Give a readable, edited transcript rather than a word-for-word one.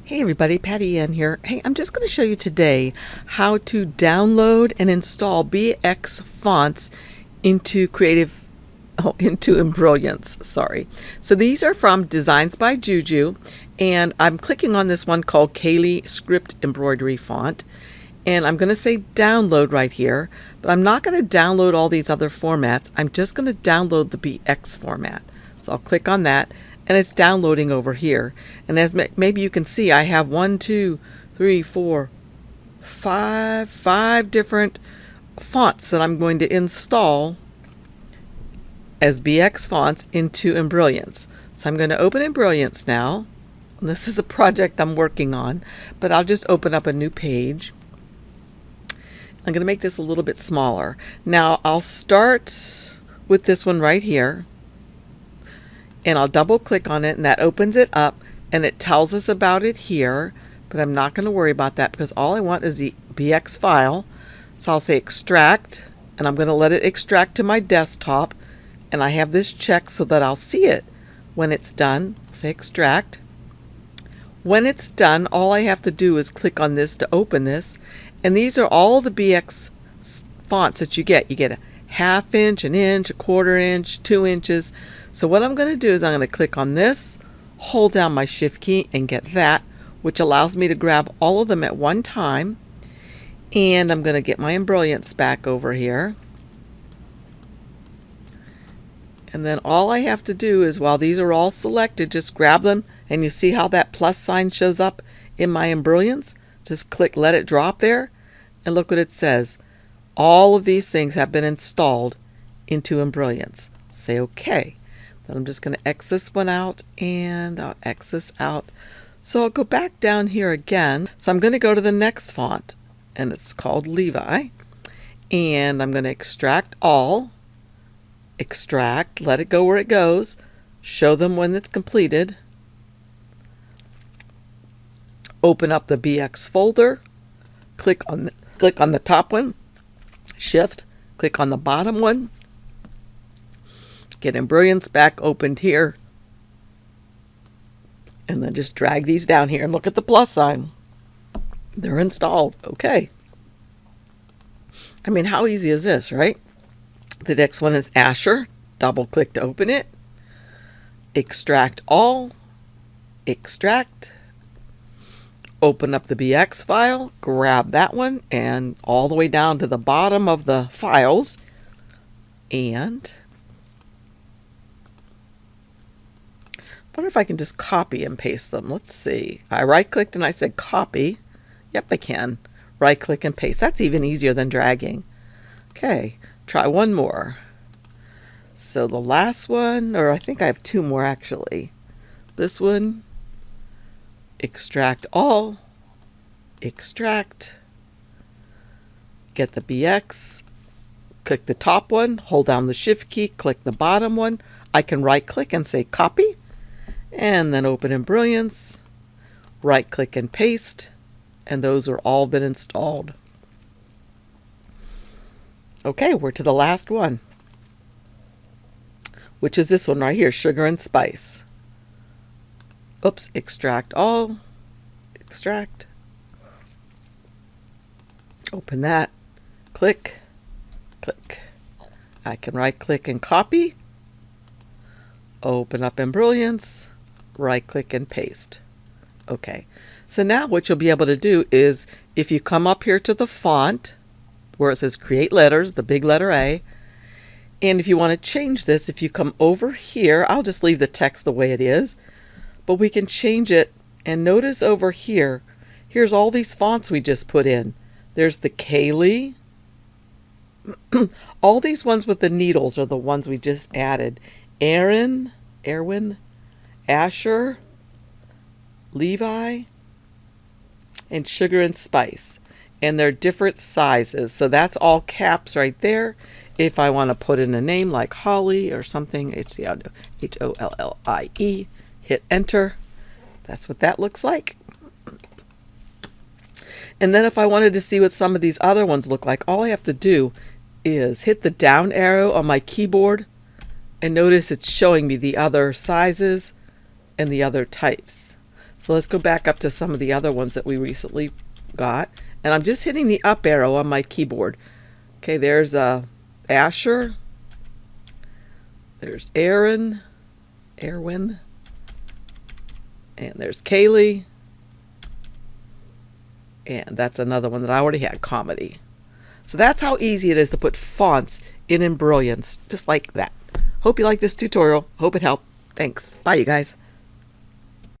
Hey everybody, Patty Ann here. Hey, I'm just going to show you today how to download and install BX fonts into into Embrilliance, sorry. So these are from Designs by Juju, and I'm clicking on this one called Kaylee Script Embroidery Font, and I'm going to say download right here, but I'm not going to download all these other formats. I'm just going to download the BX format. So I'll click on that, and it's downloading over here. And as maybe you can see, I have 5 different fonts that I'm going to install as BX fonts into Embrilliance. So I'm going to open Embrilliance now. This is a project I'm working on, but I'll just open up a new page. I'm going to make this a little bit smaller. Now I'll start with this one right here, and I'll double click on it, and that opens it up, and it tells us about it here, but I'm not going to worry about that because all I want is the BX file. So I'll say extract, and I'm going to let it extract to my desktop, and I have this checked so that I'll see it when it's done. Say extract. When it's done, all I have to do is click on this to open this, and these are all the BX fonts that you get. You get a 1/2 inch, 1 inch, 1/4 inch, 2 inches. So what I'm going to do is I'm going to click on this, hold down my shift key, and get that, which allows me to grab all of them at one time. And I'm going to get my Embrilliance back over here. And then all I have to do is, while these are all selected, just grab them, and you see how that plus sign shows up in my Embrilliance? Just click, let it drop there, and look what it says. All of these things have been installed into Embrilliance. Say OK. Then I'm just going to X this one out, and I'll X this out. So I'll go back down here again. So I'm going to go to the next font, and it's called Levi. And I'm going to extract all. Extract, let it go where it goes. Show them when it's completed. Open up the BX folder. Click on the top one. Shift, click on the bottom one, get Embrilliance back opened here, and then just drag these down here and look at the plus sign. They're installed. Okay. I mean, how easy is this, right? The next one is Asher. Double click to open it. Extract all. Extract. Open up the BX file, grab that one, and all the way down to the bottom of the files, and I wonder if I can just copy and paste them. Let's see. I right-clicked and I said copy. Yep, I can. Right-click and paste. That's even easier than dragging. Okay, try one more. So the last one, or I think I have 2 more actually. This one. Extract all, extract, get the BX, click the top one, hold down the shift key, click the bottom one. I can right click and say copy, and then open Embrilliance, right click and paste, and those are all been installed. Okay, we're to the last one, which is this one right here, Sugar and Spice. Oops, extract all, extract, open that, click, click. I can right click and copy, open up Embrilliance, right click and paste. Okay, so now what you'll be able to do is, if you come up here to the font where it says create letters, the big letter A, and if you want to change this, if you come over here, I'll just leave the text the way it is. But we can change it, and notice over here, here's all these fonts we just put in. There's the Kaylee. All these ones with the needles are the ones we just added. Erwin, Asher, Levi, and Sugar and Spice. And they're different sizes, so that's all caps right there. If I want to put in a name like Holly or something, Hollie, hit enter. That's what that looks like. And then if I wanted to see what some of these other ones look like, all I have to do is hit the down arrow on my keyboard, and notice it's showing me the other sizes and the other types. So let's go back up to some of the other ones that we recently got. And I'm just hitting the up arrow on my keyboard. Okay, there's Asher. There's Erwin. And there's Kaylee. And that's another one that I already had, Comedy. So that's how easy it is to put fonts in Embrilliance, just like that. Hope you like this tutorial. Hope it helped. Thanks. Bye, you guys.